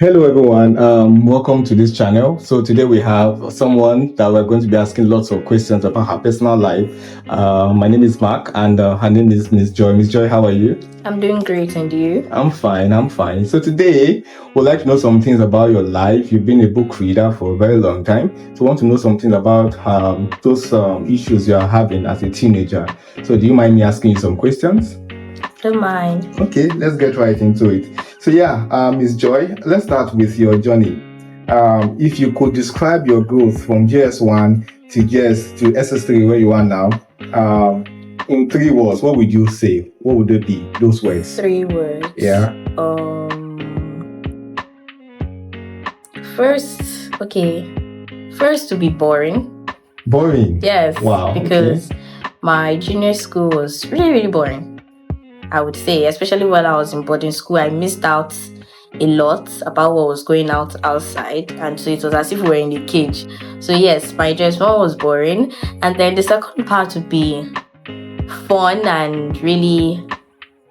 Hello, everyone. Welcome to this channel. So today we have someone that we're going to be asking lots of questions about her personal life. My name is Mark, and her name is Miss Joy. Miss Joy, how are you? I'm doing great, and you? I'm fine. I'm fine. So today we'd like to know some things about your life. You've been a book reader for a very long time, so we want to know something about those issues you are having as a teenager. So do you mind me asking you some questions? Don't mind. Okay, let's get right into it. So Miss Joy, let's start with your journey. If you could describe your growth from JS1 to SS3 where you are now, in 3 words, what would you say? What would they be? Those words. 3 words. Yeah. First, to be boring. Boring? Yes. Wow. Because my junior school was really, really boring, I would say, especially while I was in boarding school. I missed out a lot about what was going outside, and so it was as if we were in a cage. So yes, my JS1 was boring, and then the second part would be fun and really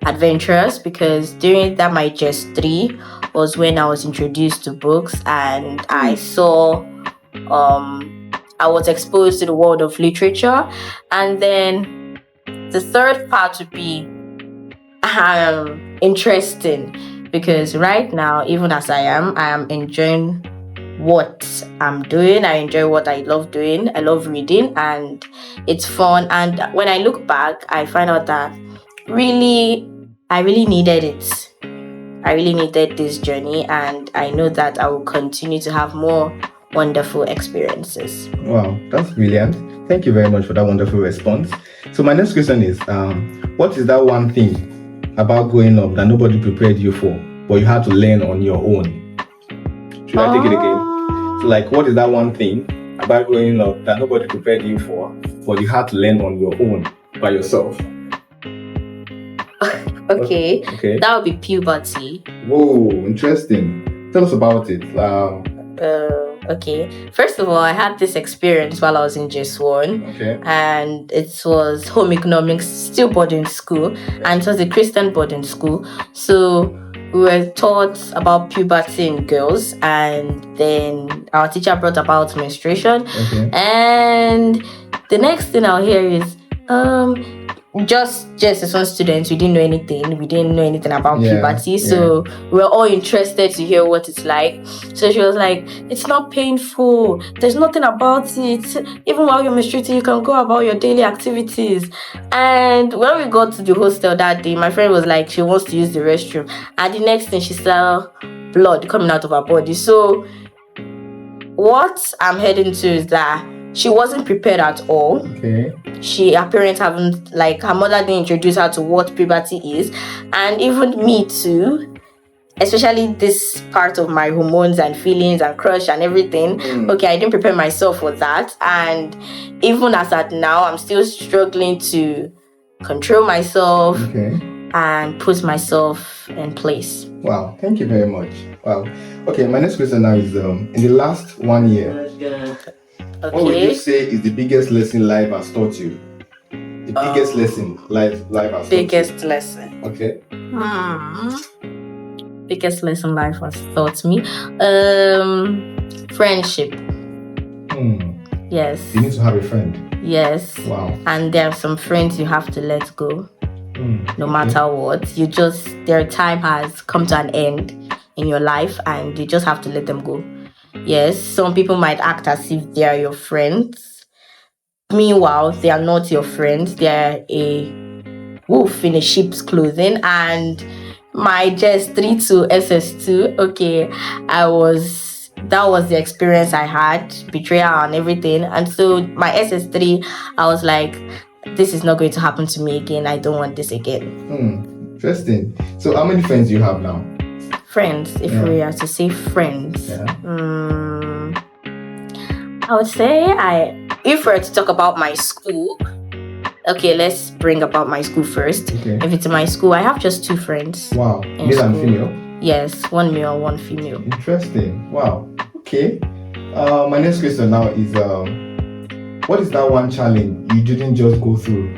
adventurous, because during that my JS3 was when I was introduced to books, and I saw I was exposed to the world of literature. And then the third part would be interesting, because right now, even as I am enjoying what I'm doing. I enjoy what I love doing. I love reading, and it's fun. And when I look back, I find out that I really needed it. I really needed this journey, and I know that I will continue to have more wonderful experiences. Wow, that's brilliant. Thank you very much for that wonderful response. So my next question is, what is that one thing about growing up that nobody prepared you for, but you had to learn on your own? Should I take it again? So, like, what is that one thing about growing up that nobody prepared you for, but you had to learn on your own by yourself? Okay. That would be puberty. Whoa, interesting. Tell us about it. Okay. First of all, I had this experience while I was in JS1. Okay. And it was home economics, still boarding school, and it was a Christian boarding school. So we were taught about puberty in girls, and then our teacher brought about menstruation. Okay. And the next thing I'll hear is just as one student, we didn't know anything about puberty. So we were all interested to hear what it's like. So she was like, it's not painful, there's nothing about it, even while you're menstruating you can go about your daily activities. And when we got to the hostel that day, my friend was like, she wants to use the restroom, and the next thing she saw blood coming out of her body. So what I'm heading to is that she wasn't prepared at all. Okay. Her parents haven't, her mother didn't introduce her to what puberty is. And even me too, especially this part of my hormones and feelings and crush and everything. Okay, I didn't prepare myself for that. And even as at now, I'm still struggling to control myself and put myself in place. Wow, thank you very much. Wow. Okay, my next question now is, in the last 1 year, what would you say is the biggest lesson life has taught you? The biggest lesson life has taught you. Biggest lesson. Okay. Biggest lesson life has taught me. Friendship. Yes. You need to have a friend. Yes. Wow. And there are some friends you have to let go. No matter what. Their time has come to an end in your life, and you just have to let them go. Yes, some people might act as if they are your friends. Meanwhile, they are not your friends. They are a wolf in a sheep's clothing. And my JS3 to SS2, that was the experience I had, betrayal and everything. And so my SS3, I was like, this is not going to happen to me again. I don't want this again. Interesting. So how many friends do you have now? Friends, if we are to say friends, I would say if we were to talk about my school, let's bring about my school first. If it's my school, I have just 2 friends. Wow. Male and female? Yes, 1 male, 1 female. Interesting. Wow. Okay. My next question now is, what is that one challenge you didn't just go through,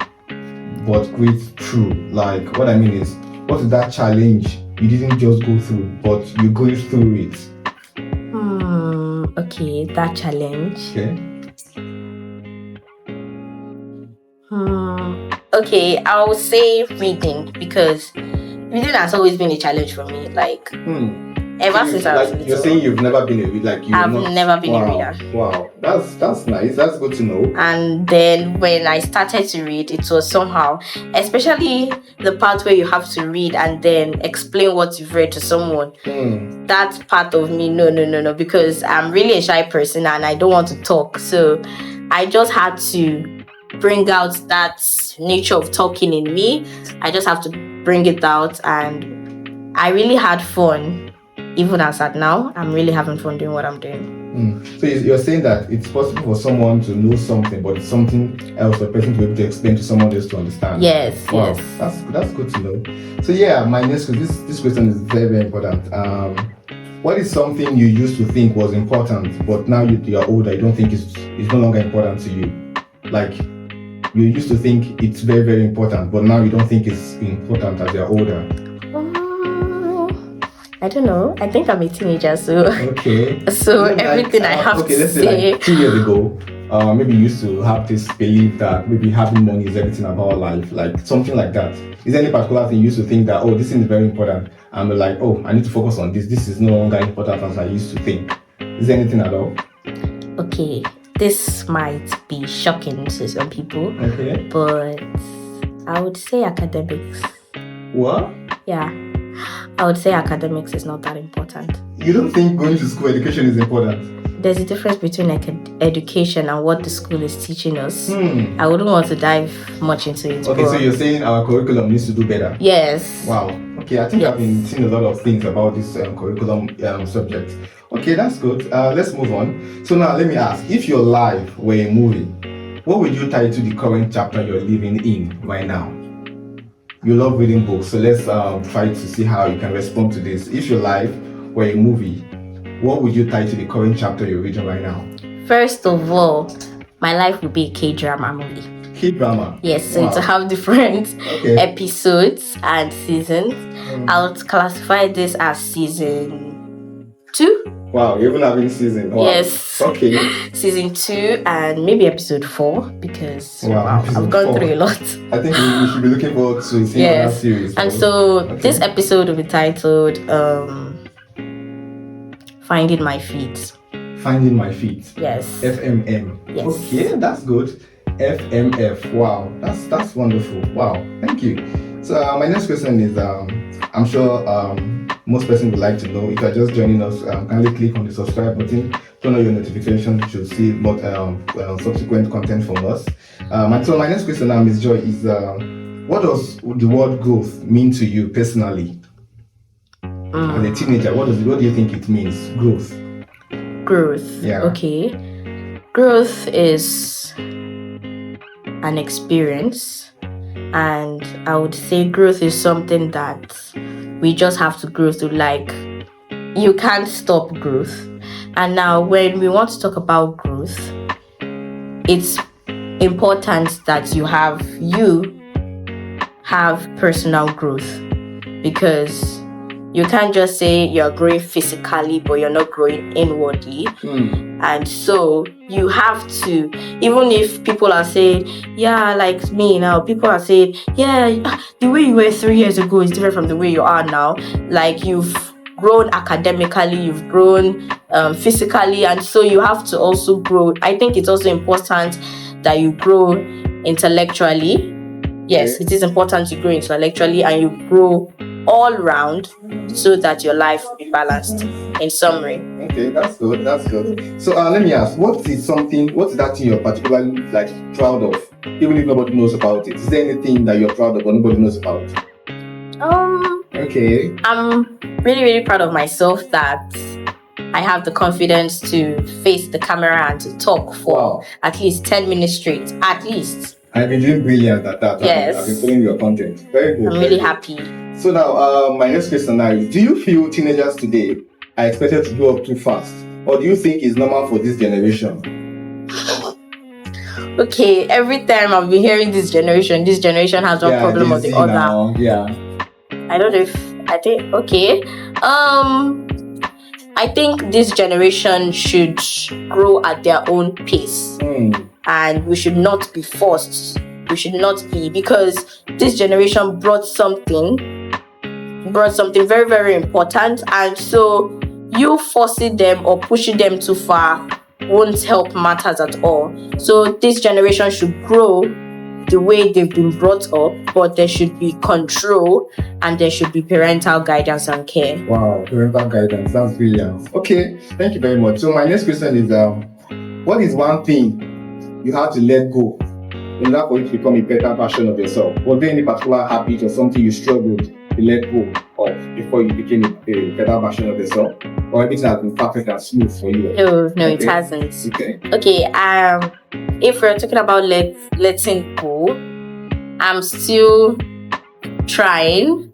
but great through? Like, what I mean is, what is that challenge you didn't just go through, but you go through it? Okay, that challenge. Okay. Okay, I'll say reading, because reading has always been a challenge for me. Like, ever since I was little. You're saying you've never been a reader, like I've never been a reader. Wow, that's nice. That's good to know. And then when I started to read, it was somehow, especially the part where you have to read and then explain what you've read to someone. That part of me, no, because I'm really a shy person and I don't want to talk. So I just had to bring out that nature of talking in me. I just have to bring it out, and I really had fun. Even as at now, I'm really having fun doing what I'm doing. So you're saying that it's possible for someone to know something, but it's something else for a person to be able to explain to someone else to understand. Yes, wow, yes. That's good to know. So yeah, my next this question is very, very important. What is something you used to think was important, but now you're older, you don't think it's no longer important to you? Like, you used to think it's very, very important, but now you don't think it's important as you're older. I don't know. I think I'm a teenager, so okay. So everything I have to let's say. say like 2 years ago, maybe you used to have this belief that maybe having money is everything about life, like something like that. Is there any particular thing you used to think that, oh, this thing is very important, and we're like, oh, I need to focus on this. This is no longer important as I used to think. Is there anything at all? Okay, this might be shocking to some people. Okay. But I would say academics. What? Yeah. I would say academics is not that important. You don't think going to school education is important? There's a difference between education and what the school is teaching us. I wouldn't want to dive much into it. Okay, so you're saying our curriculum needs to do better? Yes. Wow. Okay, I think I've been seeing a lot of things about this curriculum subject. Okay, that's good. Let's move on. So now let me ask, if your life were a movie, what would you title the current chapter you're living in right now? You love reading books, so let's try to see how you can respond to this. If your life were a movie, what would you title the current chapter you're reading right now? First of all, my life would be a K-drama movie. K-drama? Yes, so to have different episodes and seasons. I'll classify this as season 2. Wow, you're even having season. Wow. Yes. Okay. Season 2 and maybe episode 4, because I've gone 4. through a lot. I think we should be looking forward to seeing that series. And so this episode will be titled Finding My Feet. Finding My Feet. Yes. FMM. Yes. Okay, that's good. FMF. Wow, that's wonderful. Wow, thank you. So my next question is, I'm sure most persons would like to know, if you're just joining us, kindly click on the subscribe button, turn on your notifications to see more subsequent content from us. So my next question now, Ms. Joy, is what does the word growth mean to you personally? As a teenager, what do you think it means? Growth. Growth. Yeah. Okay. Growth is an experience, and I would say growth is something that we just have to grow through. Like, you can't stop growth. And now when we want to talk about growth, it's important that you have personal growth, because you can't just say you're growing physically but you're not growing inwardly. And so you have to, even if people are saying, yeah, like me now, people are saying, yeah, the way you were 3 years ago is different from the way you are now. Like, you've grown academically, you've grown physically, and so you have to also grow. I think it's also important that you grow intellectually. Yes, it is important to grow intellectually and you grow all round, so that your life will be balanced. In summary. Okay, that's good. That's good. So let me ask, what's that thing you're particularly proud of, even if nobody knows about it? Is there anything that you're proud of but nobody knows about? Okay. I'm really, really proud of myself that I have the confidence to face the camera and to talk for at least 10 minutes straight. At least. I've been doing brilliant at that. Yes. I've been following your content. Very good. I'm really happy. So now, my next question now is, do you feel teenagers today are expected to grow up too fast? Or do you think it's normal for this generation? Okay, every time I've been hearing this generation has one problem or the other. Yeah. I don't know if I think okay. I think this generation should grow at their own pace, and we should not be forced. We should not be, because this generation brought something very, very important, and so you forcing them or pushing them too far won't help matters at all. So this generation should grow the way they've been brought up, but there should be control and there should be parental guidance and care. Wow, parental guidance, that's brilliant. Okay, thank you very much. So my next question is, what is one thing you had to let go in order for you to become a better version of yourself? Was there any particular habit or something you struggled to let go of before you became a better version of yourself? Or everything has been perfect and smooth for you? No, it hasn't. Okay. If we're talking about letting go, I'm still trying,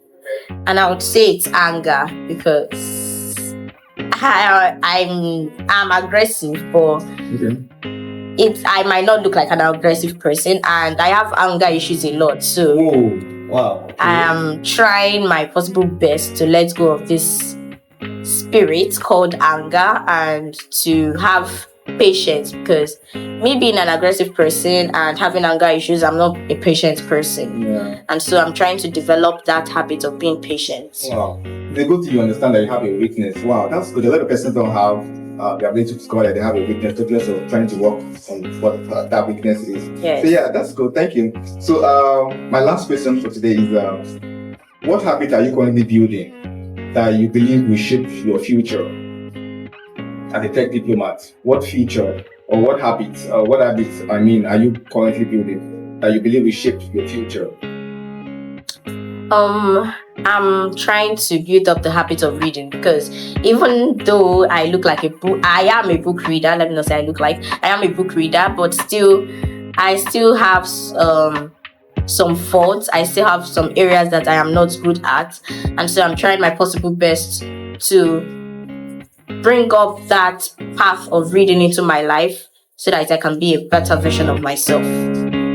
and I would say it's anger, because I'm aggressive, but I might not look like an aggressive person, and I have anger issues a lot. So wow. Okay. I am trying my possible best to let go of this spirit called anger and to have patience, because me being an aggressive person and having anger issues, I'm not a patient person. And so I'm trying to develop that habit of being patient. Wow. It's a good thing you understand that you have a weakness. Wow, that's good. A lot of persons don't have the ability to discover that they have a weakness, talk less of trying to work on what that weakness is. Yes. So yeah, that's good. Thank you. So my last question for today is, what habit are you currently building that you believe will shape your future? As a tech diplomat, what feature or what habits are you currently building that you believe will shape your future? I'm trying to build up the habit of reading, because even though I look like I am a book reader. Let me not say I look like I am a book reader, but I still have some faults. I still have some areas that I am not good at, and so I'm trying my possible best to bring up that path of reading into my life so that I can be a better version of myself.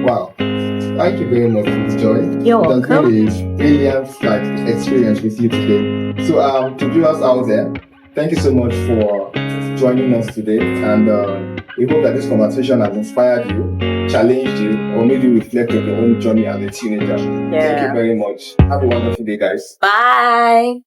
Wow. Thank you very much, Ms. Joy. You're welcome. It has been a brilliant experience with you today. So to viewers out there, thank you so much for joining us today, and we hope that this conversation has inspired you, challenged you, or made you reflect on your own journey as a teenager. Yeah. Thank you very much. Have a wonderful day, guys. Bye.